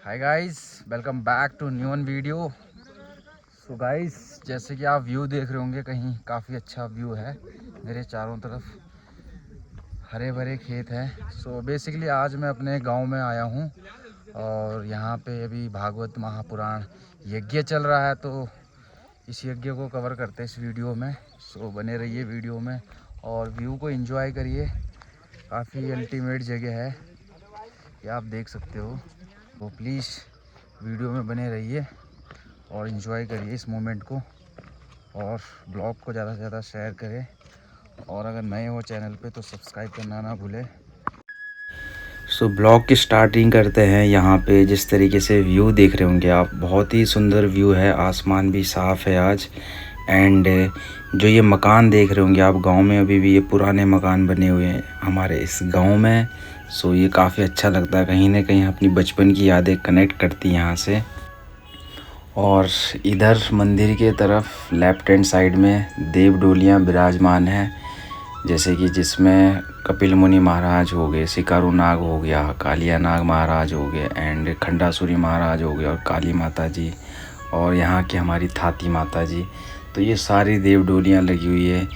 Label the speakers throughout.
Speaker 1: Hi guys, welcome back to new one video. So guys, जैसे कि आप view देख रहे होंगे, कहीं काफ़ी अच्छा व्यू है। मेरे चारों तरफ हरे भरे खेत हैं। सो बेसिकली आज मैं अपने गांव में आया हूं और यहां पे अभी भागवत महापुराण यज्ञ चल रहा है, तो इस यज्ञ को कवर करते हैं इस वीडियो में। सो बने रहिए वीडियो में और व्यू को एंजॉय करिए। काफ़ी अल्टीमेट जगह है, ये आप देख सकते हो। तो प्लीज़ वीडियो में बने रहिए और इन्जॉय करिए इस मोमेंट को, और ब्लॉग को ज़्यादा से ज़्यादा शेयर करें, और अगर नए हो चैनल पे तो सब्सक्राइब करना ना भूलें। सो ब्लॉग की स्टार्टिंग करते हैं। यहाँ पे जिस तरीके से व्यू देख रहे होंगे आप, बहुत ही सुंदर व्यू है। आसमान भी साफ़ है आज। एंड जो ये मकान देख रहे होंगे आप गांव में, अभी भी ये पुराने मकान बने हुए हैं हमारे इस गांव में। सो ये काफ़ी अच्छा लगता है, कहीं ना कहीं अपनी बचपन की यादें कनेक्ट करती हैं यहाँ से। और इधर मंदिर के तरफ लेफ्ट हैंड साइड में देव डोलियाँ विराजमान हैं, जैसे कि जिसमें कपिल मुनि महाराज हो गए, सिकारू नाग हो गया, कालिया नाग महाराज हो गए, एंड खंडासुरी महाराज हो गए, और काली माता जी, और यहाँ की हमारी थाती माता जी। तो ये सारी देव डोलियाँ लगी हुई है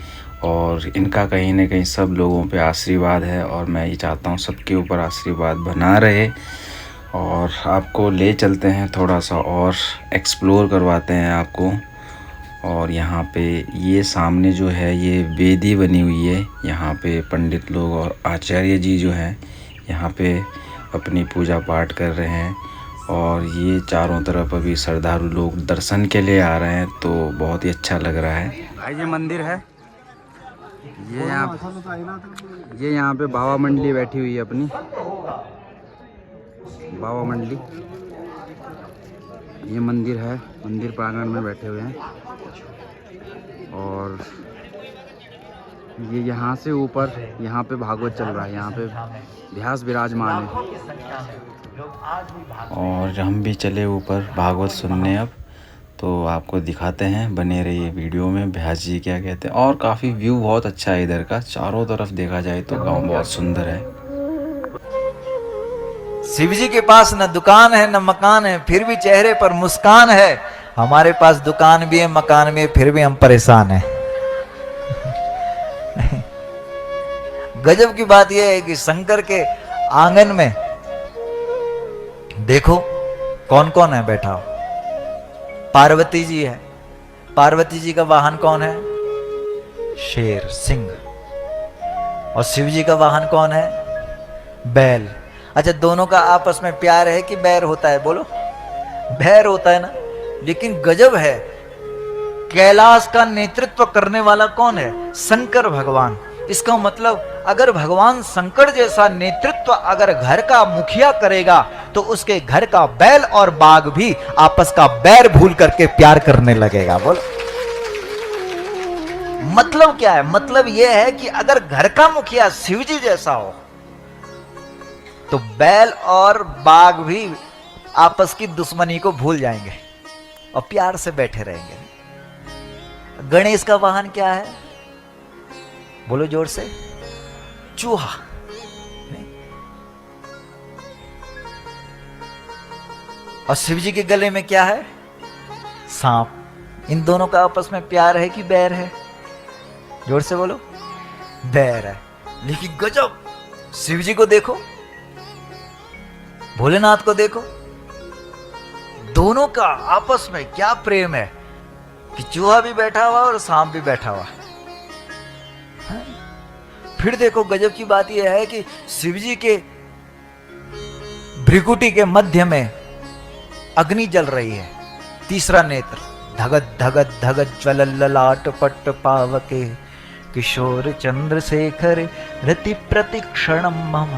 Speaker 1: और इनका कहीं ना कहीं सब लोगों पे आशीर्वाद है, और मैं ये चाहता हूँ सबके ऊपर आशीर्वाद बना रहे। और आपको ले चलते हैं, थोड़ा सा और एक्सप्लोर करवाते हैं आपको। और यहाँ पे ये सामने जो है ये वेदी बनी हुई है, यहाँ पे पंडित लोग और आचार्य जी जो हैं यहाँ पे अपनी पूजा पाठ कर रहे हैं। और ये चारों तरफ अभी श्रद्धालु लोग दर्शन के लिए आ रहे हैं, तो बहुत ही अच्छा लग रहा है। भाई ये मंदिर है, ये यहाँ पे बाबा मंडली बैठी हुई है अपनी, बाबा मंडली। ये मंदिर है, मंदिर प्रांगण में बैठे हुए हैं। और ये यहाँ से ऊपर यहाँ पे भागवत चल रहा है, यहाँ पे व्यास विराजमान है। और हम भी चले ऊपर भागवत सुनने अब, तो आपको दिखाते हैं, बने रहिए वीडियो में। व्यास जी क्या कहते हैं। और काफ़ी व्यू बहुत अच्छा है इधर का, चारों तरफ देखा जाए तो गांव बहुत सुंदर है।
Speaker 2: शिव जी के पास न दुकान है न मकान है, फिर भी चेहरे पर मुस्कान है। हमारे पास दुकान भी है, मकान भी है, फिर भी हम परेशान हैं। गजब की बात यह है कि शंकर के आंगन में देखो कौन कौन है बैठा हो। पार्वती जी है। पार्वती जी का वाहन कौन है? शेर, सिंह। और शिव जी का वाहन कौन है? बैल। अच्छा, दोनों का आपस में प्यार है कि बैर होता है? बोलो, बैर होता है ना। लेकिन गजब है, कैलाश का नेतृत्व करने वाला कौन है? शंकर भगवान। इसका मतलब अगर भगवान शंकर जैसा नेतृत्व अगर घर का मुखिया करेगा, तो उसके घर का बैल और बाघ भी आपस का बैर भूल करके प्यार करने लगेगा। बोलो, मतलब क्या है? मतलब यह है कि अगर घर का मुखिया शिव जी जैसा हो, तो बैल और बाघ भी आपस की दुश्मनी को भूल जाएंगे और प्यार से बैठे रहेंगे। गणेश का वाहन क्या है? बोलो जोर से। चूहा। और शिव जी के गले में क्या है? सांप। इन दोनों का आपस में प्यार है कि बैर है? जोर से बोलो। बैर है। लेकिन गजब, शिव जी को देखो, भोलेनाथ को देखो, दोनों का आपस में क्या प्रेम है कि चूहा भी बैठा हुआ और सांप भी बैठा हुआ। फिर देखो, गजब की बात यह है कि शिव जी के भ्रिकुटी के मध्य में अग्नि जल रही है। तीसरा नेत्र, धगत धगत धगत ज्वलल ललाट पट्ट पावके किशोर चंद्रशेखर रति प्रतिक्षणम मम।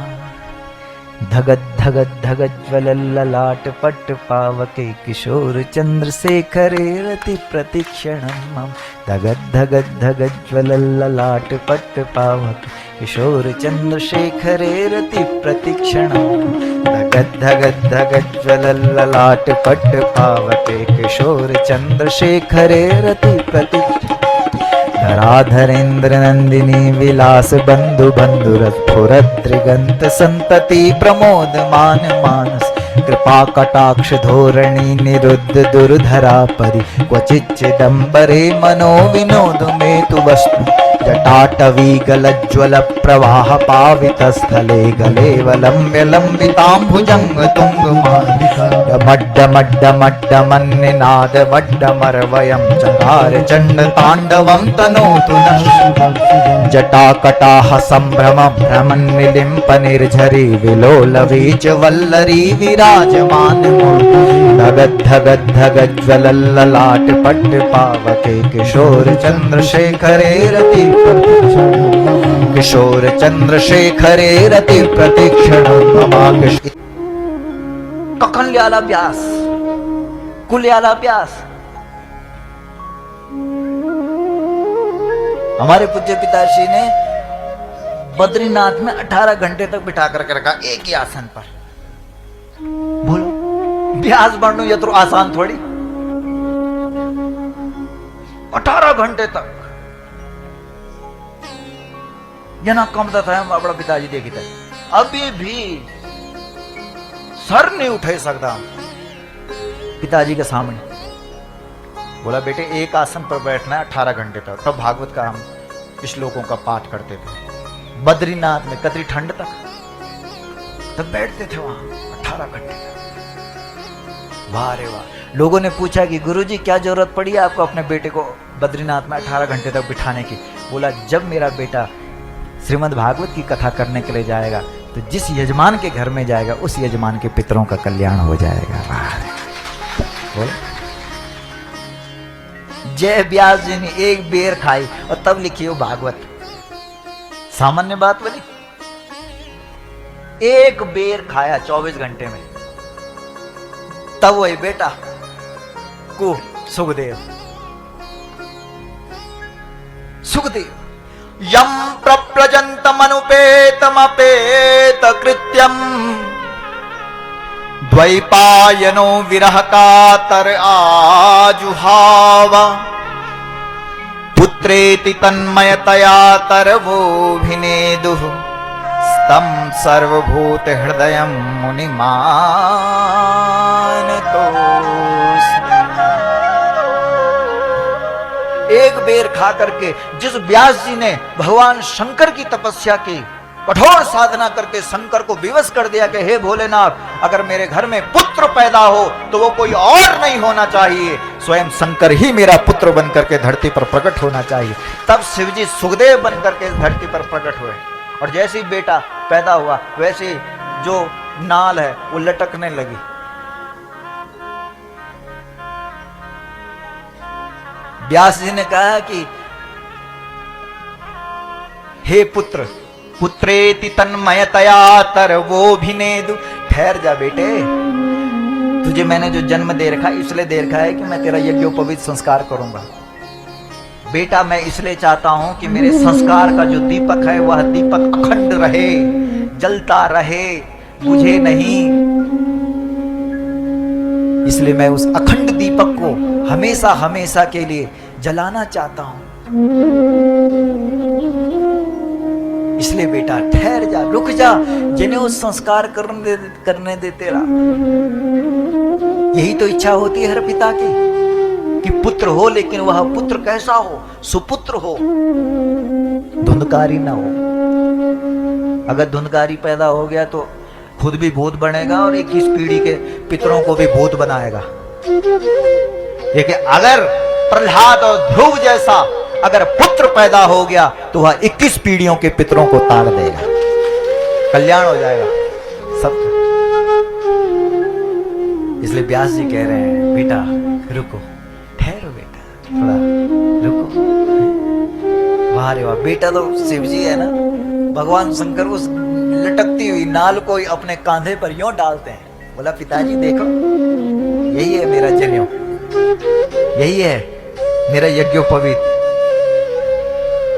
Speaker 2: धगत धगत धगत ज्वलल ललाट पट्ट पावके किशोर चंद्रशेखर रति प्रतिक्षणम मम। धगत धगत धगत ज्वलल ललाट पट्ट पावके किशोर चंद्रशेखर रति प्रतिक्षणम। धगत धगत धगत ज्वलल ललाट पट्ट पावके किशोर चंद्रशेखर रति प्रतिक्षणम। धराधरेन्द्र नंदिनी विलास बंधु बंधुरस्फुरत त्रिगंत संतति प्रमोद मान मानस कृपा कटाक्ष धोरणी निरुद्ध दुर्धरा परि क्वचित् चिदंबरे मनो विनोद में तु वस्तु जटाटवी गलज्ज्वल प्रवाह पावित स्थले गले वलम्ब्य लंबितांभुजंग तुंग मड्ड मड्ड मड्ड मन्निनाद मड्ड मरवयं चकार चंड तांडवं तनोतु नः जटाकटाह संभ्रम भ्रमन् निलिम्प निर्झरी विलोल वीच वल्लरी विराजमान धगद धगद धगद ज्वलल्ललाट पट्ट पावके किशोर चंद्रशेखरे रति किशोर चंद्रशेखरे रति प्रतीक्षण कखनल्याला व्यास कुल्याला व्यास। हमारे पूज्य पिताश्री ने बद्रीनाथ में 18 घंटे तक बिठा करके रखा एक ही आसन पर। बोलो व्यास बनना ये तो आसान थोड़ी, 18 घंटे तक जना कमता था अपना पिताजी देखी था, अभी भी सर नहीं उठा सकता पिताजी के सामने। बोला बेटे एक आसन पर बैठना है 18 घंटे तक। तब भागवत का हम श्लोकों का पाठ करते थे बद्रीनाथ में, कतरी ठंड तक तब बैठते थे वहां 18 घंटे तक। वाह रे वाह। लोगों ने पूछा कि गुरुजी क्या जरूरत पड़ी है आपको अपने बेटे को बद्रीनाथ में 18 घंटे तक बिठाने की। बोला जब मेरा बेटा श्रीमद् भागवत की कथा करने के लिए जाएगा तो जिस यजमान के घर में जाएगा उस यजमान के पितरों का कल्याण हो जाएगा। बोलो जय व्यास जी ने एक बेर खाई और तब लिखी हो भागवत, सामान्य बात बोली। एक बेर खाया 24 घंटे में, तब वही बेटा को सुखदेव यम प्रव्रजन्तमनुपेतमपेत कृत्यम द्वैपायनो विरह कातर आजुहाव पुत्रेति तन्मयतया तरवोभिनेदुः स्तम सर्वभूत हृदयं मुनिमानतोऽस्मि। एक बेर खा करके जिस व्यास जी ने भगवान शंकर की तपस्या की, कठोर साधना करके शंकर को विवश कर दिया कि हे भोलेनाथ अगर मेरे घर में पुत्र पैदा हो तो वो कोई और नहीं होना चाहिए, स्वयं शंकर ही मेरा पुत्र बन करके धरती पर प्रकट होना चाहिए। तब शिवजी सुखदेव बन करके धरती पर प्रकट हुए और जैसे ही बेटा पैदा हुआ वैसे जो नाल है वो लटकने लगी। व्यास जी ने कहा कि हे पुत्र पुत्रेति तन्मयतया तरवोभिनेदु, ठहर जा बेटे, तुझे मैंने जो जन्म दे रखा इसलिए दे रखा है कि मैं तेरा यज्ञोपवीत संस्कार करूंगा। बेटा मैं इसलिए चाहता हूं कि मेरे संस्कार का जो दीपक है वह दीपक अखंड रहे, जलता रहे, बुझे नहीं। इसलिए मैं उस अखंड दीपक को हमेशा हमेशा के लिए जलाना चाहता हूं। इसलिए बेटा ठहर जा, रुक जा, जिन्हें उस संस्कार करने दे तेरा। यही तो इच्छा होती है हर पिता की कि पुत्र हो, लेकिन वह पुत्र कैसा हो? सुपुत्र हो, धुंधकारी ना हो। अगर धुंधकारी पैदा हो गया तो खुद भी भूत बनेगा और 21 पीढ़ी के पितरों को भी भूत बनाएगा। लेकिन अगर प्रहलाद और ध्रुव जैसा अगर पुत्र पैदा हो गया तो वह 21 पीढ़ियों के पितरों को ताड़ देगा, कल्याण हो जाएगा सबका। इसलिए व्यास जी कह रहे हैं बेटा रुको, ठहरो बेटा, थोड़ा रुको। वाह रे वाह, बेटा तो शिव जी है ना, भगवान शंकर उस लटकती हुई नाल को अपने कांधे पर यूं डालते हैं। बोला पिताजी देखो यही है मेरा जनेऊ, यही है मेरा यज्ञोपवीत,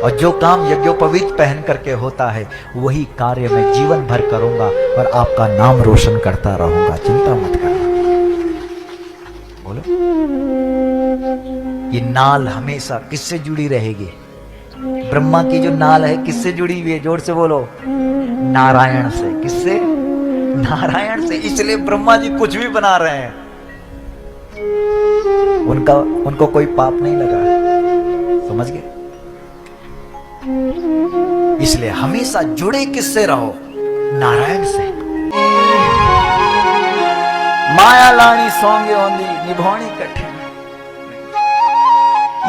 Speaker 2: और जो काम यज्ञोपवीत पहन करके होता है वही कार्य मैं जीवन भर करूंगा और आपका नाम रोशन करता रहूंगा, चिंता मत करना। बोलो ये नाल हमेशा किससे जुड़ी रहेगी? ब्रह्मा की जो नाल है किससे जुड़ी हुई है? जोर से बोलो, नारायण से। किससे? नारायण से, इसलिए ब्रह्मा जी कुछ भी बना रहे हैं, उनको कोई पाप नहीं लगा। समझ गए? इसलिए हमेशा जुड़े किससे रहो? नारायण से। माया लानी सौंगे ओंदी निभानी कठिन।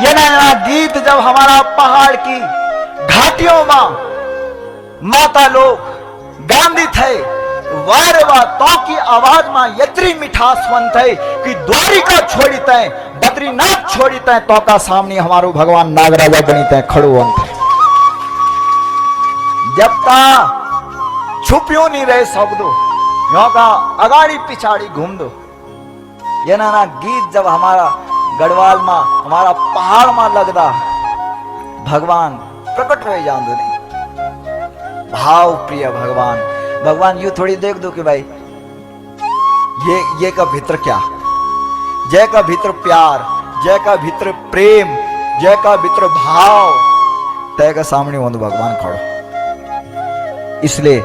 Speaker 2: ये नया गीत जब हमारा पहाड़ की घाटियों में माता लोग गांधी थे, वारे वाह तो की आवाज में यत्री मिठासवंत है कि द्वारिका छोड़ी तय बद्रीनाथ छोड़ी तय तो का सामने हमारो भगवान नागराजा बनी तय खड़ुवंत है। जब ता छुपियो नहीं रहे शब्दों, यो का अगाड़ी पिछाड़ी घूम दो। ये ना गीत जब हमारा गढ़वाल में, हमारा पहाड़ में लगदा, भगवान प्रकट रह जान दो। नहीं भाव प्रिय भगवान यू थोड़ी देख दो कि भाई ये का भीतर क्या, जय का भीतर प्यार, जय का भीतर प्रेम, जय का भीतर भाव, तय का सामने वो भगवान खड़ो। इसलिए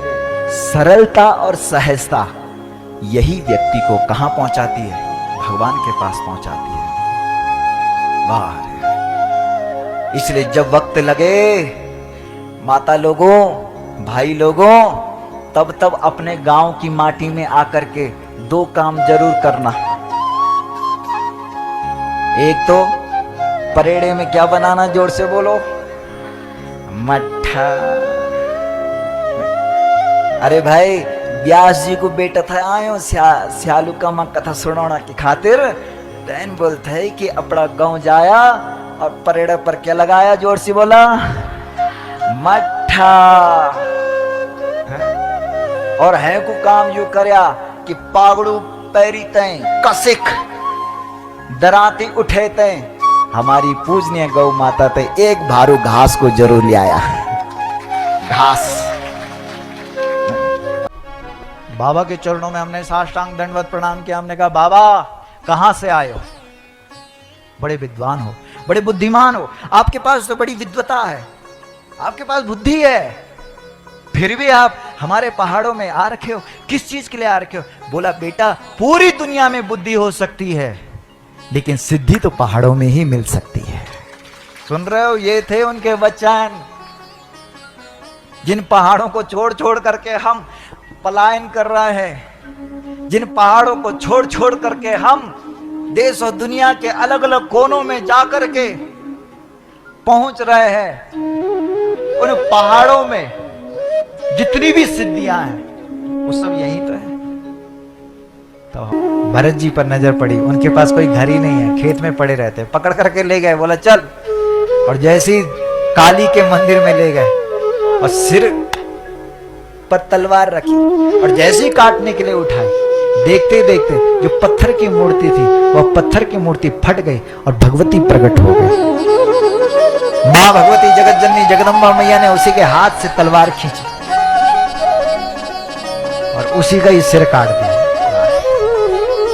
Speaker 2: सरलता और सहजता यही व्यक्ति को कहां पहुंचाती है? भगवान के पास पहुंचाती है। वाह! इसलिए जब वक्त लगे माता लोगों, भाई लोगों, तब अपने गांव की माटी में आकर के दो काम जरूर करना। एक तो परेड़े में क्या बनाना, जोर से बोलो, मट्ठा। अरे भाई व्यास जी को बेटा था आयो स्यालू का मां कथा सुनाना की खातिर, तैन बोलते है कि अपना गांव जाया और परेड़े पर क्या लगाया, जोर से बोला, मट्ठा। और है को काम यू करया कि पागड़ू पैरी तय कसिक दराती उठे तय हमारी पूजनीय गौ माता तय एक भारू घास को जरूर ले आया। घास। बाबा के चरणों में हमने साष्टांग दंडवत प्रणाम किया। हमने कहा बाबा कहां से आए हो? बड़े विद्वान हो, बड़े बुद्धिमान हो, आपके पास तो बड़ी विद्वता है, आपके पास बुद्धि है, फिर भी आप हमारे पहाड़ों में आ रखे हो, किस चीज के लिए आ रखे हो? बोला बेटा पूरी दुनिया में बुद्धि हो सकती है लेकिन सिद्धि तो पहाड़ों में ही मिल सकती है। सुन रहे हो? ये थे उनके वचन, जिन पहाड़ों को छोड़ छोड़ करके हम पलायन कर रहे हैं, जिन पहाड़ों को छोड़ छोड़ करके हम देश और दुनिया के अलग अलग कोनों में जाकर के पहुंच रहे हैं, उन पहाड़ों में जितनी भी सिद्धियां हैं वो सब यही तो है। तो भरत जी पर नजर पड़ी, उनके पास कोई घर ही नहीं है, खेत में पड़े रहते, पकड़ करके ले गए, बोला चल। और जैसे काली के मंदिर में ले गए और सिर पर तलवार रखी और जैसे ही काटने के लिए उठाई, देखते देखते जो पत्थर की मूर्ति थी वह पत्थर की मूर्ति फट गई और भगवती प्रकट हो गई। मां भगवती जगत जननी जगदम्बा मैया ने उसी के हाथ से तलवार खींची और उसी का ही सिर काट दिया।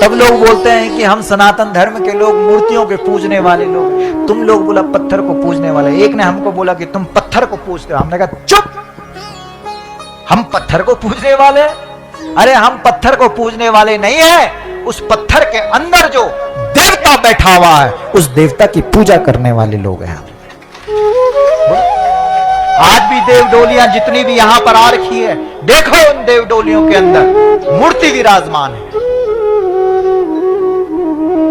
Speaker 2: तब लोग बोलते हैं कि हम सनातन धर्म के लोग मूर्तियों के पूजने वाले लोग, तुम लोग बोला पत्थर को पूजने वाले। एक ने हमको बोला कि तुम पत्थर को पूजते हो, हमने कहा चुप, हम पत्थर को पूजने वाले? अरे हम पत्थर को पूजने वाले नहीं है, उस पत्थर के अंदर जो देवता बैठा हुआ है उस देवता की पूजा करने वाले लोग हैं। आज भी देव डोलियां जितनी भी यहां पर आ रखी है, देखो उन देव डोलियों के अंदर मूर्ति विराजमान है।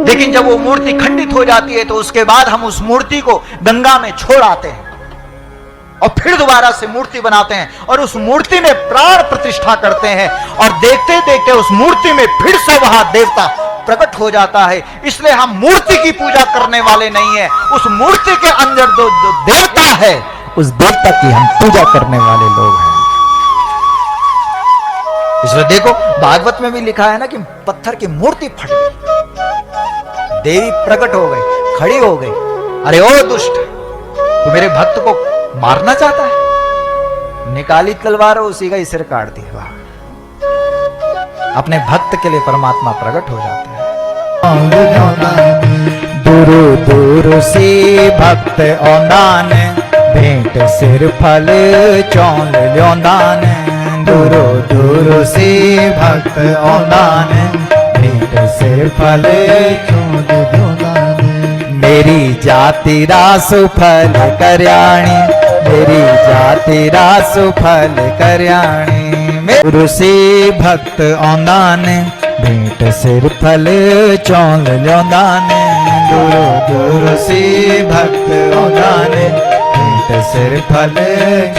Speaker 2: लेकिन जब वो मूर्ति खंडित हो जाती है तो उसके बाद हम उस मूर्ति को गंगा में छोड़ आते हैं और फिर दोबारा से मूर्ति बनाते हैं और उस मूर्ति में प्राण प्रतिष्ठा करते हैं और देखते देखते उस मूर्ति में फिर से वहां देवता प्रकट हो जाता है। इसलिए हम मूर्ति की पूजा करने वाले नहीं है, उस मूर्ति के अंदर जो देवता है उस देवता की हम पूजा करने वाले लोग हैं। इसलिए देखो भागवत में भी लिखा है ना कि पत्थर की मूर्ति फट गई, देवी प्रकट हो गई, खड़ी हो गई। अरे ओ दुष्ट, तू मेरे भक्त को मारना चाहता है? निकाली तलवार उसी का ही सिर काट दिया। अपने भक्त के लिए परमात्मा प्रकट हो जाता है। दूर दूर से भक्त औंदान भेंट सिर फल चौल ल्योंदान। दूरो दूर से भक्त औंदा ने भेंट सिर फल
Speaker 3: चोंद जोदाने
Speaker 2: मेरी जाति रासु फल करयाणी मेरी जाति रासु फल करयाणी गुरु से भक्त औंदा ने भेंट सिर फल चौंद ल्योंदा ने दूरो दूर से भक्त औंदा ने भेंट सिर फल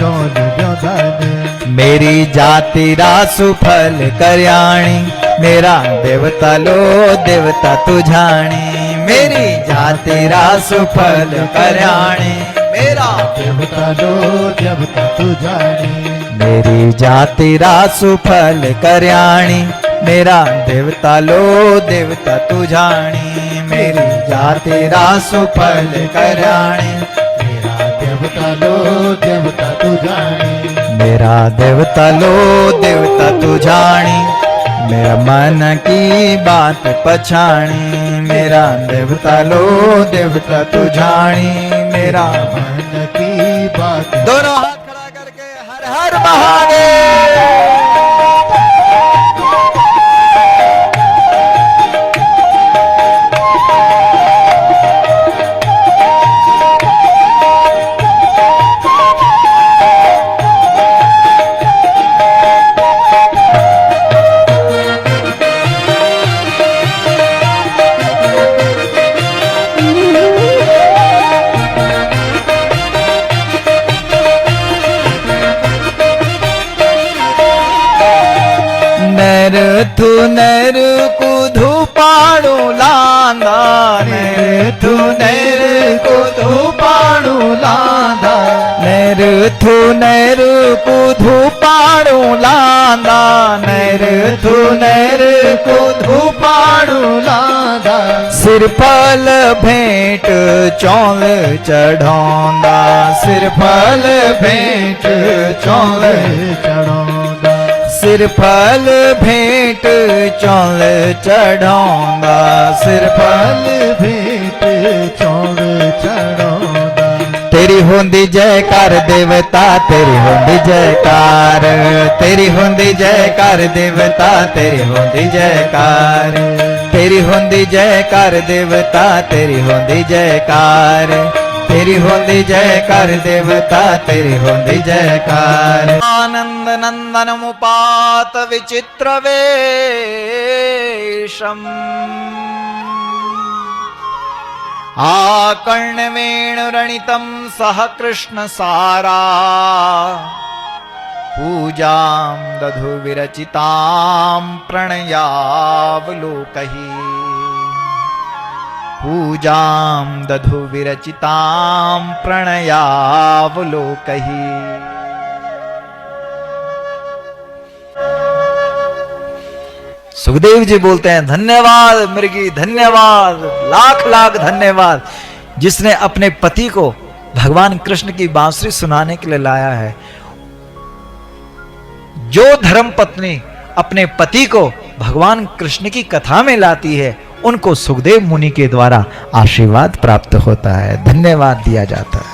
Speaker 3: चोंद जोदाने
Speaker 2: मेरी जाति रासु फल करयाणी मेरा देवता लो देवता तुझाणी मेरी जाति रासु फल करयाणी मेरा
Speaker 3: देवता लो देवता तू जानी
Speaker 2: मेरी जाति रासु फल करयाणी मेरा देवता लो देवता तुझाणी मेरी जाति रासु फल करयाणी
Speaker 3: मेरा देवता लो देवता तू जानी
Speaker 2: मेरा देवता लो देवता तुझाणी मेरा मन की बात पछाणी मेरा देवता लो देवता तुझाणी मेरा
Speaker 3: मन की बात
Speaker 2: दोनों हाथ खड़ा करके हर हर महादेव थु नर कुधु पाणु लांदा थु नर कुधु पाणु लांदा थु नर कुधु पाणु लांदा थु नर कुधु पाणु लांदा सिर फल भेंट चौल चढ़ांदा सिर फल भेंट चौल
Speaker 3: चढ़ोंदा
Speaker 2: सिर फल भेंट चौल चढ़ांदा सिर फल
Speaker 3: भेंट चौड़ चढ़ोंदा
Speaker 2: तेरी होंदी जयकार देवता तेरी होंदी जयकार तेरी होंदी जयकार देवता तेरी होंदी जयकार तेरी होंदी जयकार देवता तेरी होंदी जयकार तेरी होंदी जयकार देवता तेरी होंदी जयकार आनंद नंदन मुपात विचित्र वेशम आकर्ण वेणुरणितं सह कृष्ण सारा पूजां दधु विरचितां प्रणयावलोकहि पूजां दधु विरचितां प्रणयावलोकहि सुखदेव जी बोलते हैं धन्यवाद मृगी धन्यवाद लाख लाख धन्यवाद जिसने अपने पति को भगवान कृष्ण की बांसुरी सुनाने के लिए लाया है। जो धर्म पत्नी अपने पति को भगवान कृष्ण की कथा में लाती है उनको सुखदेव मुनि के द्वारा आशीर्वाद प्राप्त होता है, धन्यवाद दिया जाता है।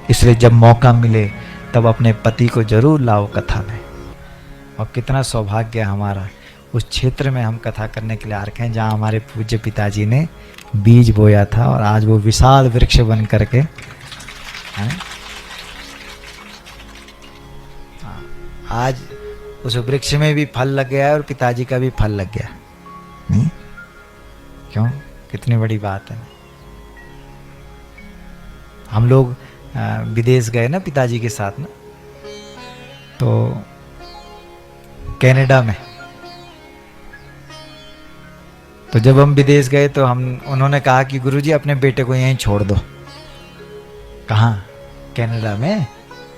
Speaker 2: इसलिए जब मौका मिले तब अपने पति को जरूर लाओ कथा में। और कितना सौभाग्य है हमारा, उस क्षेत्र में हम कथा करने के लिए आ रखे हैं जहाँ हमारे पूज्य पिताजी ने बीज बोया था और आज वो विशाल वृक्ष बन करके आज उस वृक्ष में भी फल लग गया है और पिताजी का भी फल लग गया। नहीं क्यों, कितनी बड़ी बात है। हम लोग विदेश गए ना पिताजी के साथ ना, तो कनाडा में, तो जब हम विदेश गए तो उन्होंने कहा कि गुरुजी अपने बेटे को यहीं छोड़ दो। कहाँ? कनाडा में,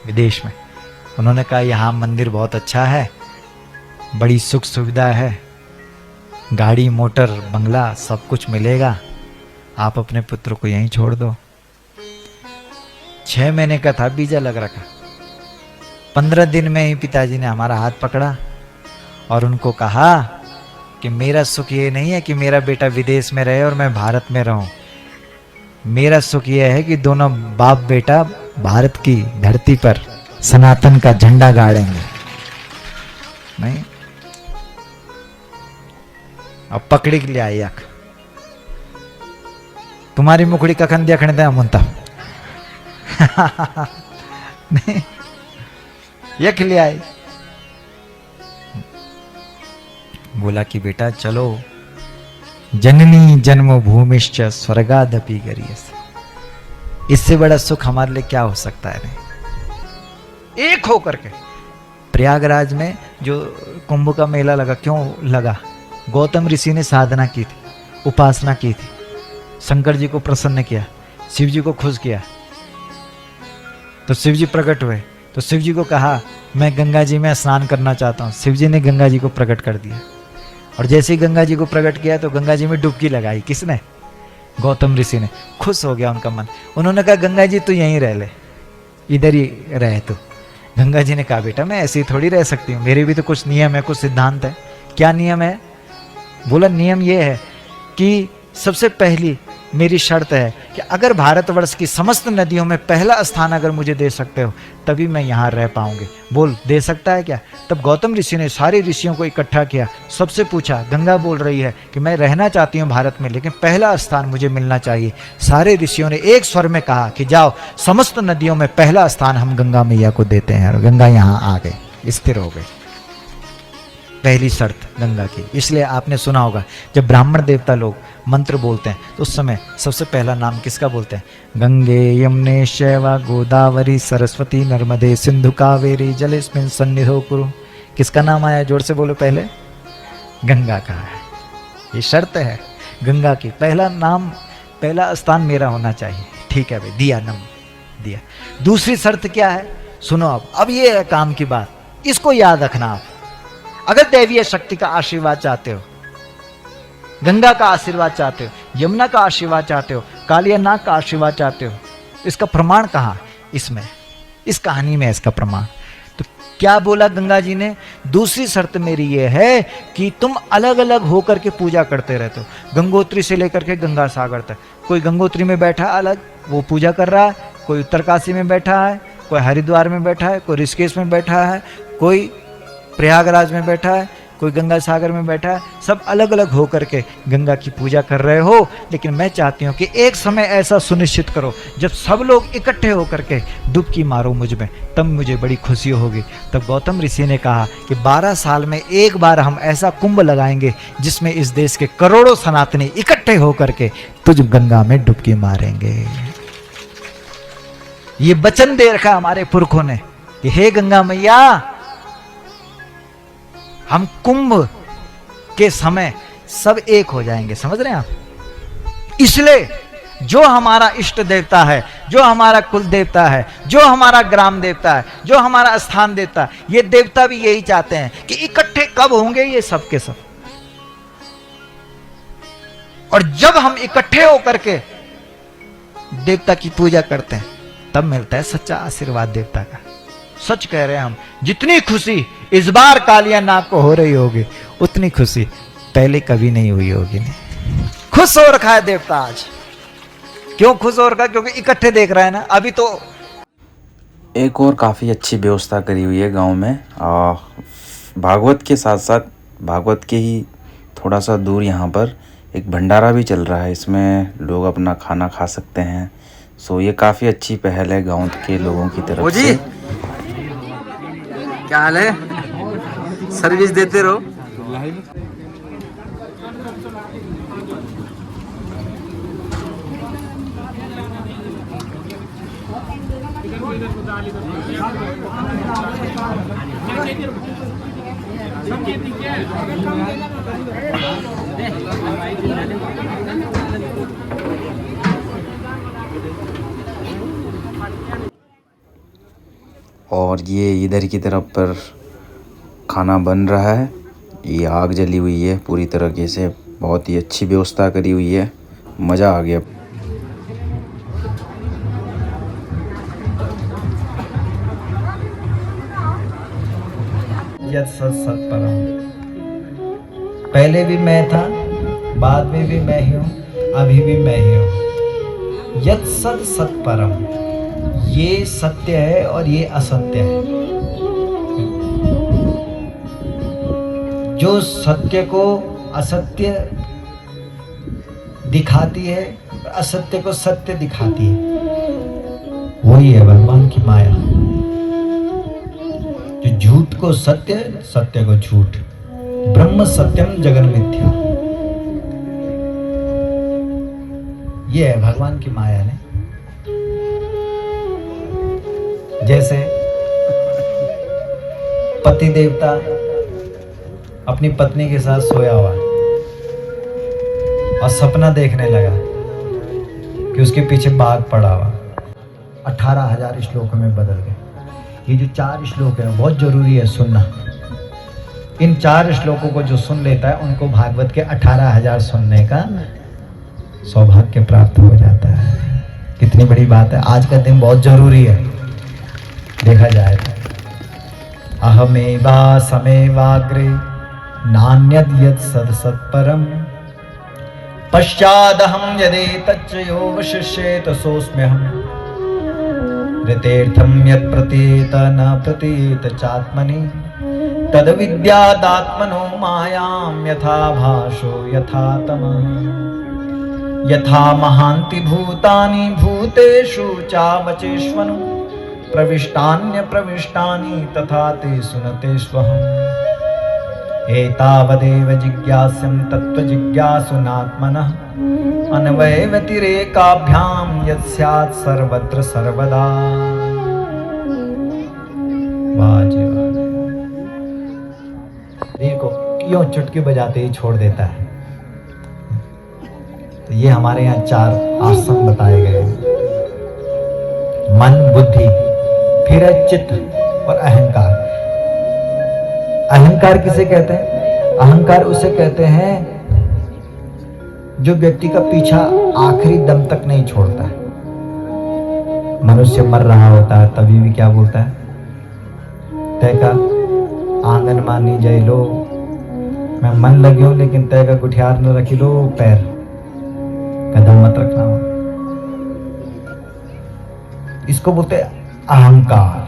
Speaker 2: विदेश में। उन्होंने कहा यहाँ मंदिर बहुत अच्छा है, बड़ी सुख सुविधा है, गाड़ी मोटर बंगला सब कुछ मिलेगा, आप अपने पुत्र को यहीं छोड़ दो। 6 महीने का था वीजा लग रखा। 15 दिन में ही पिताजी ने हमारा हाथ पकड़ा और उनको कहा कि मेरा सुख ये नहीं है कि मेरा बेटा विदेश में रहे और मैं भारत में रहूं। मेरा सुख ये है कि दोनों बाप बेटा भारत की धरती पर सनातन का झंडा गाड़ेंगे। नहीं, अब पकड़ी के लिए आई यक तुम्हारी मुखड़ी कखन देखने दे मुंता नहीं, यक ले आई। बोला कि बेटा चलो, जननी जन्मभूमिश्च स्वर्गादपि गरीयसे। इससे बड़ा सुख हमारे लिए क्या हो सकता है? नहीं, एक होकर के। प्रयागराज में जो कुंभ का मेला लगा, क्यों लगा? गौतम ऋषि ने साधना की थी, उपासना की थी, शंकर जी को प्रसन्न किया, शिव जी को खुश किया, तो शिव जी प्रकट हुए। तो शिव जी को कहा मैं गंगा जी में स्नान करना चाहता हूँ। शिव जी ने गंगा जी को प्रकट कर दिया, और जैसे ही गंगा जी को प्रकट किया तो गंगा जी में डुबकी लगाई। किसने? गौतम ऋषि ने। खुश हो गया उनका मन। उन्होंने कहा गंगा जी तू यहीं रह ले, इधर ही रहे तू। गंगा जी ने कहा बेटा मैं ऐसे ही थोड़ी रह सकती हूँ, मेरे भी तो कुछ नियम है, कुछ सिद्धांत है। क्या नियम है? बोला नियम ये है कि सबसे पहली मेरी शर्त है कि अगर भारतवर्ष की समस्त नदियों में पहला स्थान अगर मुझे दे सकते हो तभी मैं यहाँ रह पाऊंगी। बोल दे सकता है क्या? तब गौतम ऋषि ने सारे ऋषियों को इकट्ठा किया, सबसे पूछा। गंगा बोल रही है कि मैं रहना चाहती हूँ भारत में, लेकिन पहला स्थान मुझे मिलना चाहिए। सारे ऋषियों ने एक स्वर में कहा कि जाओ, समस्त नदियों में पहला स्थान हम गंगा मैया को देते हैं। और गंगा यहाँ आ गए, स्थिर हो गए। पहली शर्त गंगा की। इसलिए आपने सुना होगा जब ब्राह्मण देवता लोग मंत्र बोलते हैं तो उस समय सबसे पहला नाम किसका बोलते हैं? गंगे यमुने शैवा गोदावरी सरस्वती नर्मदे सिंधु कावेरी जलेस्मिन् सन्निधौ कुरु। किसका नाम आया? जोर से बोलो पहले। गंगा का है। ये शर्त है गंगा की, पहला नाम, पहला स्थान मेरा होना चाहिए। ठीक है भाई, दिया नम दिया। दूसरी शर्त क्या है? सुनो अब ये है काम की बात, इसको याद रखना आप। अगर दैवीय शक्ति का आशीर्वाद चाहते हो, गंगा का आशीर्वाद चाहते हो, यमुना का आशीर्वाद चाहते हो, कालिया नाग का आशीर्वाद चाहते हो, इसका प्रमाण कहाँ? इसमें, इस कहानी में इसका प्रमाण। तो क्या बोला गंगा जी ने? दूसरी शर्त मेरी ये है कि तुम अलग अलग होकर के पूजा करते रहते हो, गंगोत्री से लेकर के गंगा सागर तक। कोई गंगोत्री में बैठा अलग, वो पूजा कर रहा है, कोई उत्तरकाशी में बैठा है, कोई हरिद्वार में बैठा है, कोई ऋषिकेश में बैठा है, कोई प्रयागराज में बैठा है, कोई गंगा सागर में बैठा है। सब अलग अलग होकर के गंगा की पूजा कर रहे हो। लेकिन मैं चाहती हूँ कि एक समय ऐसा सुनिश्चित करो जब सब लोग इकट्ठे होकर के डुबकी मारो मुझ में, तब मुझे बड़ी खुशी होगी। तब गौतम ऋषि ने कहा कि 12 साल में एक बार हम ऐसा कुंभ लगाएंगे जिसमें इस देश के करोड़ों सनातनी इकट्ठे होकर के तुझ गंगा में डुबकी मारेंगे। ये वचन दे रखा हमारे पुरखों ने कि हे गंगा मैया, हम कुंभ के समय सब एक हो जाएंगे। समझ रहे हैं आप? इसलिए जो हमारा इष्ट देवता है, जो हमारा कुल देवता है, जो हमारा ग्राम देवता है, जो हमारा स्थान देवता है, ये देवता भी यही चाहते हैं कि इकट्ठे कब होंगे ये सब के सब। और जब हम इकट्ठे होकर के देवता की पूजा करते हैं तब मिलता है सच्चा आशीर्वाद देवता का। सच कह रहे हैं हम, जितनी खुशी इस बार कालिया नाग को हो रही होगी उतनी खुशी पहले कभी नहीं हुई होगी। खुश हो रखा है देवता आज। क्यों खुश हो रखा? क्योंकि इकट्ठे देख रहा है ना। अभी तो
Speaker 1: एक और काफ़ी अच्छी व्यवस्था करी हुई है गांव में। भागवत के साथ साथ भागवत के ही थोड़ा सा दूर यहाँ पर एक भंडारा भी चल रहा है। इसमें लोग अपना खाना खा सकते हैं। सो ये काफ़ी अच्छी पहल है गांव के लोगों की तरफ से। क्या हाल है? सर्विस देते रहो। और ये इधर की तरफ पर खाना बन रहा है। ये आग जली हुई है पूरी तरीके से। बहुत ही अच्छी व्यवस्था करी हुई है, मज़ा आ गया।
Speaker 2: यत् सत् सत् परम। पहले भी मैं था, बाद में भी मैं ही हूँ, अभी भी मैं ही हूँ। यत् सत् सत् परम। ये सत्य है और ये असत्य है। जो सत्य को असत्य दिखाती है, असत्य को सत्य दिखाती है, वही है भगवान की माया। जो झूठ को सत्य, सत्य को झूठ, ब्रह्म सत्यम जगन मिथ्या, ये है भगवान की माया ने। जैसे पति देवता अपनी पत्नी के साथ सोया हुआ और सपना देखने लगा कि उसके पीछे बाघ पड़ा हुआ। 18,000 श्लोकों में बदल गए। ये जो 4 श्लोक है बहुत जरूरी है सुनना। इन 4 श्लोकों को जो सुन लेता है उनको भागवत के 18,000 सुनने का सौभाग्य प्राप्त हो जाता है। कितनी बड़ी बात है। आज का दिन बहुत जरूरी है देखा जाए तो। अहमेवा समेवाग्रे नान्यद् यत् सत्परम पश्चादहं यदेतच्च यो वशिष्येत सोऽस्म्यहम् ऋतेर्थं यत् प्रतीयेत न प्रतीयेत चात्मनि तद् विद्यादात्मनो मायां यथा भाषो यथा तमः यथा महान्ति भूतानि भूतेषु चावचेष्वनु प्रविष्टान्य प्रविष्टानि तथा ते सुनतेष्वहम् एतावदेव जिज्ञास्यं तत्त्वजिज्ञासुनात्मनः अन्वय व्यतिरेकाभ्यां यत् स्यात् सर्वत्र सर्वदा। वाह जी वाह। देखो क्यों चुटकी बजाते ही छोड़ देता है। तो ये हमारे यहाँ 4 आसन बताए गए हैं। मन, बुद्धि, फिर है चित्त और अहंकार। अहंकार किसे कहते हैं? अहंकार उसे कहते हैं जो व्यक्ति का पीछा आखिरी दम तक नहीं छोड़ता है। मनुष्य मर रहा होता है तभी भी क्या बोलता है? तय का आंगन मानी जय लो, मैं मन लगी हूं लेकिन तय का गुठियार न रखी लो, पैर कदम मत रखना हो। इसको बोलते हैं अहंकार।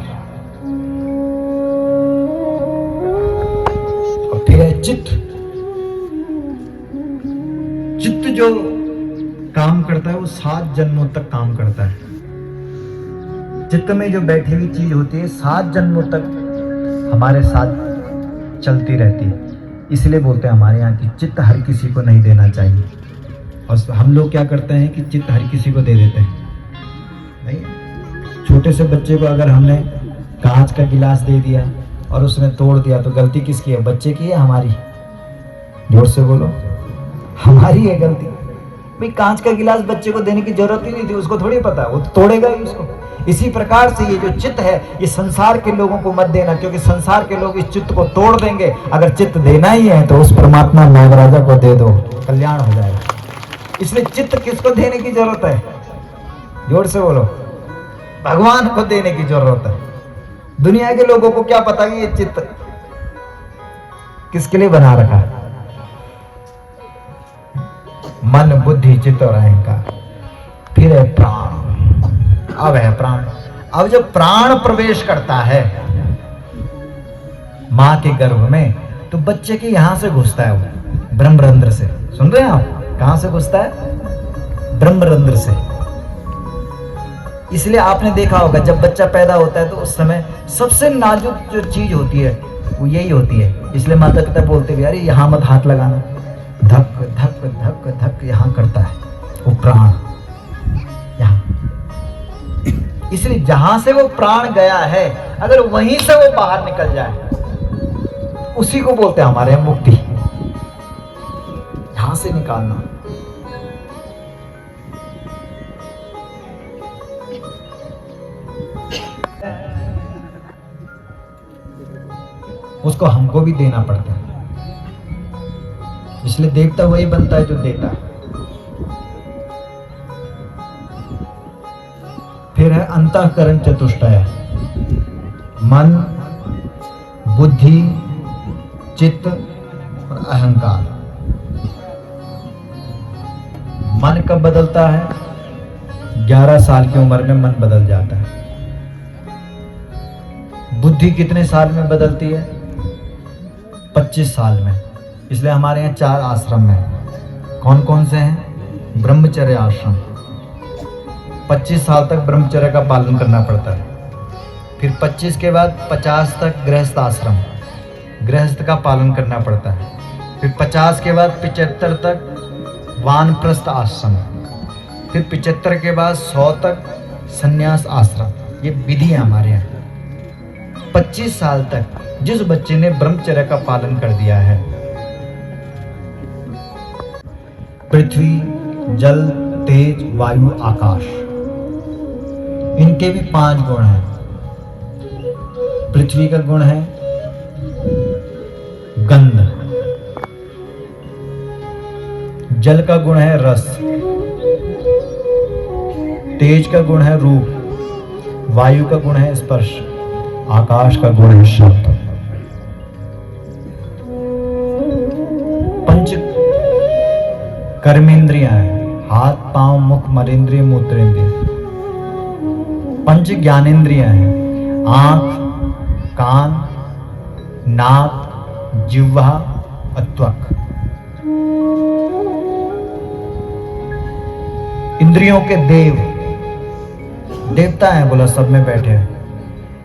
Speaker 2: और फिर है चित्त। चित्त जो काम करता है वो 7 जन्मों तक काम करता है। चित्त में जो बैठी हुई चीज होती है 7 जन्मों तक हमारे साथ चलती रहती है। इसलिए बोलते हैं हमारे यहाँ की चित्त हर किसी को नहीं देना चाहिए। और हम लोग क्या करते हैं कि चित्त हर किसी को दे देते हैं। नहीं, छोटे से बच्चे को अगर हमने कांच का गिलास दे दिया और उसने तोड़ दिया तो गलती किसकी है? बच्चे की है हमारी? जोर से बोलो। हमारी है गलती। भाई कांच का गिलास बच्चे को देने की जरूरत ही नहीं थी, उसको थोड़ी पता, वो तोड़ेगा ही उसको। इसी प्रकार से ये जो चित्त है ये संसार के लोगों को मत देना, क्योंकि संसार के लोग इस चित्त को तोड़ देंगे। अगर चित्त देना ही है तो उस परमात्मा नागराजा को दे दो, कल्याण हो जाएगा। इसलिए चित्त किसको देने की जरूरत है? जोर से बोलो। भगवान को देने की जरूरत है। दुनिया के लोगों को क्या पता कि ये चित्त किसके लिए बना रखा है? मन, बुद्धि, चित्त और अहंकार। फिर है प्राण। अब है प्राण। अब जब प्राण प्रवेश करता है मां के गर्भ में तो बच्चे के यहां से घुसता है वो ब्रह्मरंध्र से। सुन रहे हैं आप? कहां से घुसता है? ब्रह्मरंध्र से। इसलिए आपने देखा होगा जब बच्चा पैदा होता है तो उस समय सबसे नाजुक जो चीज होती है वो यही होती है। इसलिए माता पिता बोलते भी अरे यहां मत हाथ लगाना, धक धक धक धक यहां करता है वो प्राण यहां। इसलिए जहां से वो प्राण गया है अगर वहीं से वो बाहर निकल जाए उसी को बोलते हैं हमारे यहाँ मुक्ति। यहां से निकालना। उसको हमको भी देना पड़ता है। इसलिए देवता वही बनता है जो देता है। फिर है अंतःकरण चतुष्टय। मन, बुद्धि, चित्त और अहंकार। मन कब बदलता है? 11 साल की उम्र में मन बदल जाता है। बुद्धि कितने साल में बदलती है? 25 साल में। इसलिए हमारे यहाँ 4 आश्रम हैं। कौन कौन से हैं? ब्रह्मचर्य आश्रम। 25 साल तक ब्रह्मचर्य का पालन करना पड़ता है। फिर 25 के बाद 50 तक गृहस्थ आश्रम, गृहस्थ का पालन करना पड़ता है। फिर 50 के बाद 75 तक वानप्रस्थ आश्रम। फिर 75 के बाद 100 तक संन्यास आश्रम। ये विधि है हमारे यहाँ। 25 साल तक जिस बच्चे ने ब्रह्मचर्य का पालन कर दिया है, पृथ्वी, जल, तेज, वायु, आकाश, इनके भी 5 गुण हैं। पृथ्वी का गुण है गंध, जल का गुण है रस, तेज का गुण है रूप, वायु का गुण है स्पर्श, आकाश का गुण है शब्द। पंच कर्मेंद्रियां हैं, हाथ, पांव, मुख, मलेंद्रिय, मूत्रेंद्रिय। पंच ज्ञानेंद्रियां हैं, आंख, कान, नाक, जिह्वा, त्वक। इंद्रियों के देव, देवता हैं बोला, सब में बैठे हैं।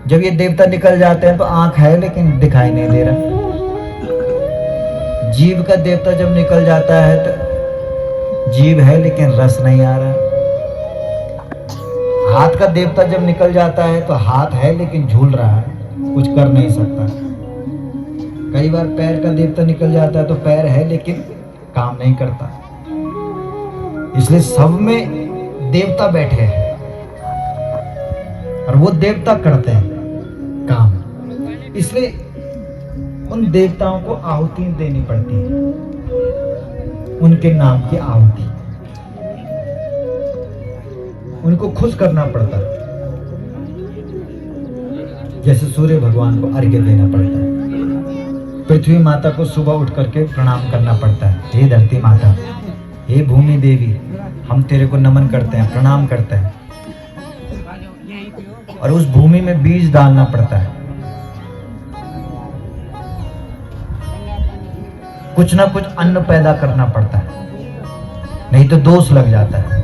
Speaker 2: जब ये देवता निकल जाते हैं तो आंख है लेकिन दिखाई नहीं दे रहा। जीव का देवता जब निकल जाता है तो जीव है लेकिन रस नहीं आ रहा। हाथ का देवता जब निकल जाता है तो हाथ है लेकिन झूल रहा है, कुछ कर नहीं सकता। कई बार पैर का देवता निकल जाता है तो पैर है लेकिन काम नहीं करता। इसलिए सब में देवता बैठे हैं और वो देवता करते हैं काम। इसलिए उन देवताओं को आहुति देनी पड़ती है, उनके नाम की आहुति, उनको खुश करना पड़ता है। जैसे सूर्य भगवान को अर्घ्य देना पड़ता है, पृथ्वी माता को सुबह उठ करके प्रणाम करना पड़ता है। हे धरती माता, हे भूमि देवी, हम तेरे को नमन करते हैं, प्रणाम करते हैं। और उस भूमि में बीज डालना पड़ता है। कुछ ना कुछ अन्न पैदा करना पड़ता है, नहीं तो दोष लग जाता है।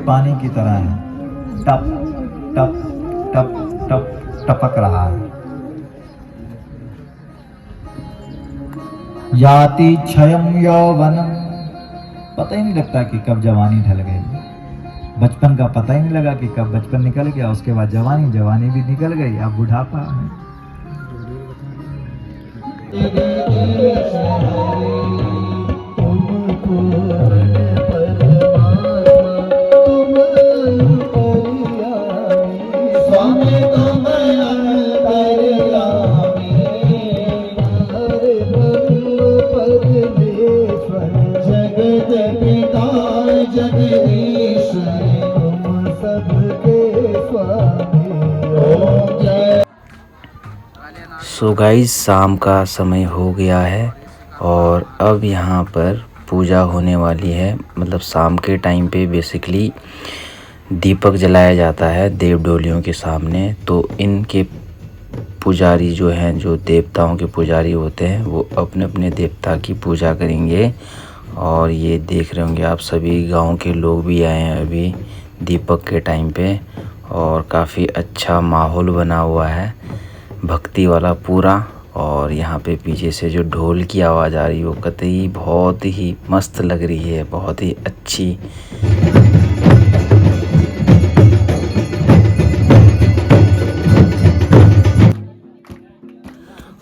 Speaker 2: पानी की तरह है, टप टप टप टप टपक रहा है। याति क्षयम यौवनम, पता ही नहीं लगता कि कब जवानी ढल गई। बचपन का पता ही नहीं लगा कि कब बचपन निकल गया, उसके बाद जवानी, जवानी भी निकल गई, अब बुढ़ापा है।
Speaker 4: सो गाइस, शाम का समय हो गया है और अब यहाँ पर पूजा होने वाली है। मतलब शाम के टाइम पे बेसिकली दीपक जलाया जाता है देव डोलियों के सामने। तो इनके पुजारी जो हैं, जो देवताओं के पुजारी होते हैं, वो अपने अपने देवता की पूजा करेंगे। और ये देख रहे होंगे आप, सभी गांव के लोग भी आए हैं अभी दीपक के टाइम पे। और काफ़ी अच्छा माहौल बना हुआ है, भक्ति वाला पूरा। और यहाँ पे पीछे से जो ढोल की आवाज़ आ रही है वो कतई बहुत ही मस्त लग रही है, बहुत ही अच्छी।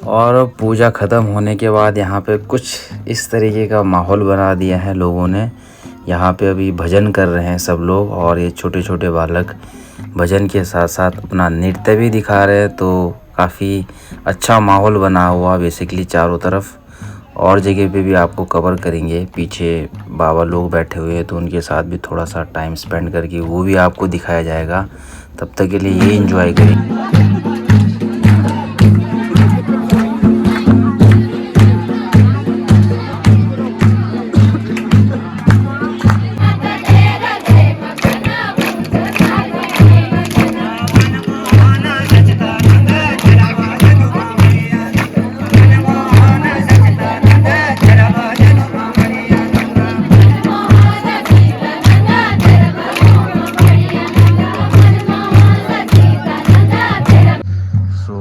Speaker 4: और पूजा ख़त्म होने के बाद यहाँ पे कुछ इस तरीके का माहौल बना दिया है लोगों ने। यहाँ पे अभी भजन कर रहे हैं सब लोग, और ये छोटे छोटे बालक भजन के साथ साथ अपना नृत्य भी दिखा रहे हैं। तो काफ़ी अच्छा माहौल बना हुआ बेसिकली चारों तरफ। और जगह पे भी आपको कवर करेंगे, पीछे बाबा लोग बैठे हुए हैं तो उनके साथ भी थोड़ा सा टाइम स्पेंड करके वो भी आपको दिखाया जाएगा। तब तक के लिए ये एंजॉय करें।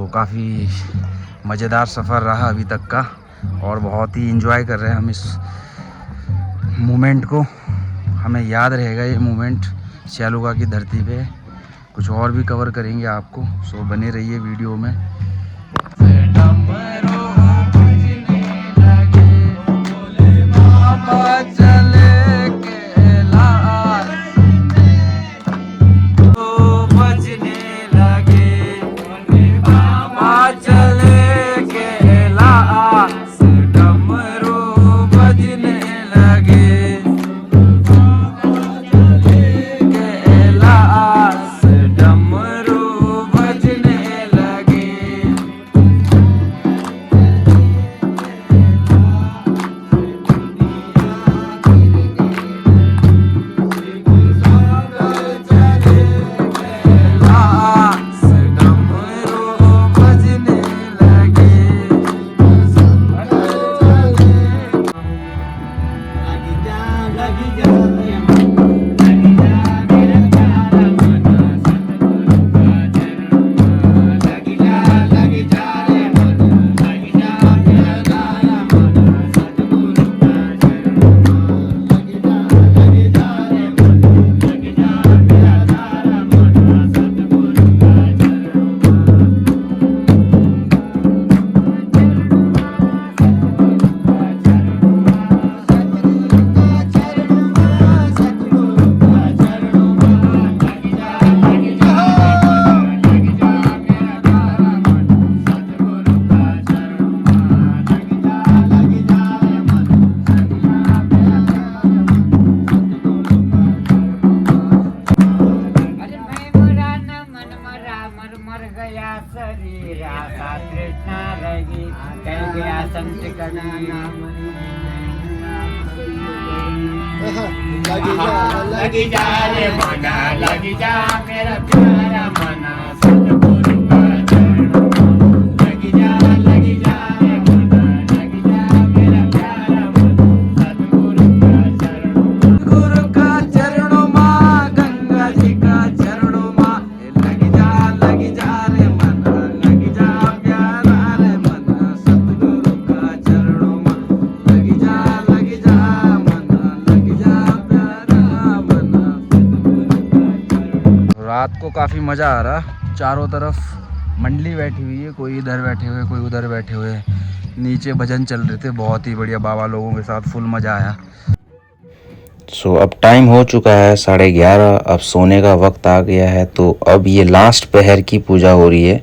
Speaker 1: काफ़ी मज़ेदार सफ़र रहा अभी तक का, और बहुत ही एंजॉय कर रहे हैं हम इस मोमेंट को। हमें याद रहेगा ये मोमेंट श्यालुका की धरती पे। कुछ और भी कवर करेंगे आपको, सो बने रहिए वीडियो में।
Speaker 3: लगी जा रे मना, लगी जा मेरा प्यारा मना, सतगुरु का चरण। लगी जा रे मना, लगी जा मेरा प्यारा मना, सतगुरु का चरण।
Speaker 1: गुरु का चरणों माँ, गंगा जी का चरणों माँ। लगी जा रे मना, लगी जा प्यारा रे मना, सतगुरु का चरणों माँ। लगी जा मना, लगी जा प्यारा मना, सतगुरु रात को काफ़ी मज़ा आ रहा। चारों तरफ मंडली बैठी हुई है, कोई इधर बैठे हुए, कोई उधर बैठे हुए। नीचे भजन चल रहे थे, बहुत ही बढ़िया, बाबा लोगों के साथ फुल मज़ा आया।
Speaker 4: सो अब टाइम हो चुका है 11:30, अब सोने का वक्त आ गया है। तो अब ये लास्ट पहर की पूजा हो रही है।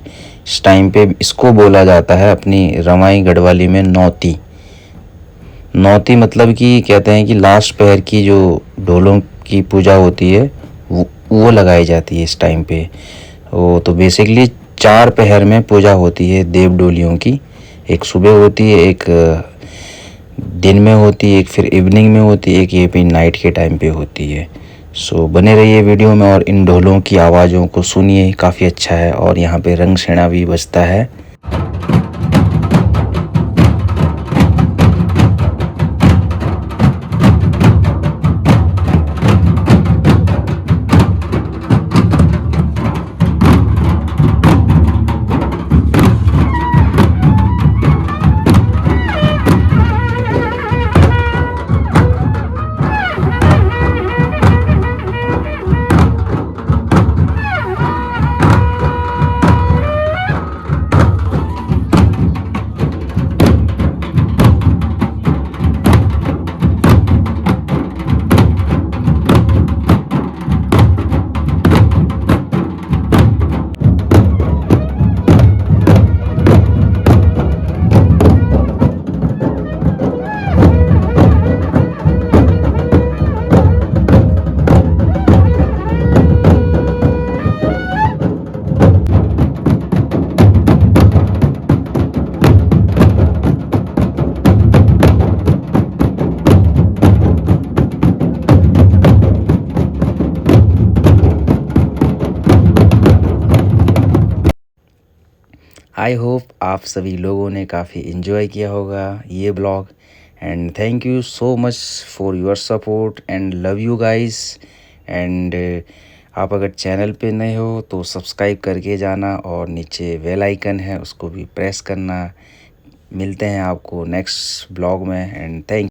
Speaker 4: इस टाइम पे इसको बोला जाता है अपनी रमाई गढ़वाली में नौती। नौती मतलब कि कहते हैं कि लास्ट पहर की जो ढोलों की पूजा होती है वो लगाई जाती है इस टाइम पे। वो तो बेसिकली 4 पहर में पूजा होती है देव डोलियों की। एक सुबह होती है, एक दिन में होती है, एक फिर इवनिंग में होती है, एक ये भी नाइट के टाइम पे होती है। सो बने रहिए वीडियो में और इन ढोलों की आवाज़ों को सुनिए, काफ़ी अच्छा है। और यहाँ पे रंग सेना भी बजता है। आई होप आप सभी लोगों ने काफ़ी इन्जॉय किया होगा ये blog. And thank you so much for your support and love you guys. And आप अगर चैनल पे नए हो तो सब्सक्राइब करके जाना और नीचे बेल आइकन है उसको भी प्रेस करना। मिलते हैं आपको नेक्स्ट ब्लॉग में एंड थैंक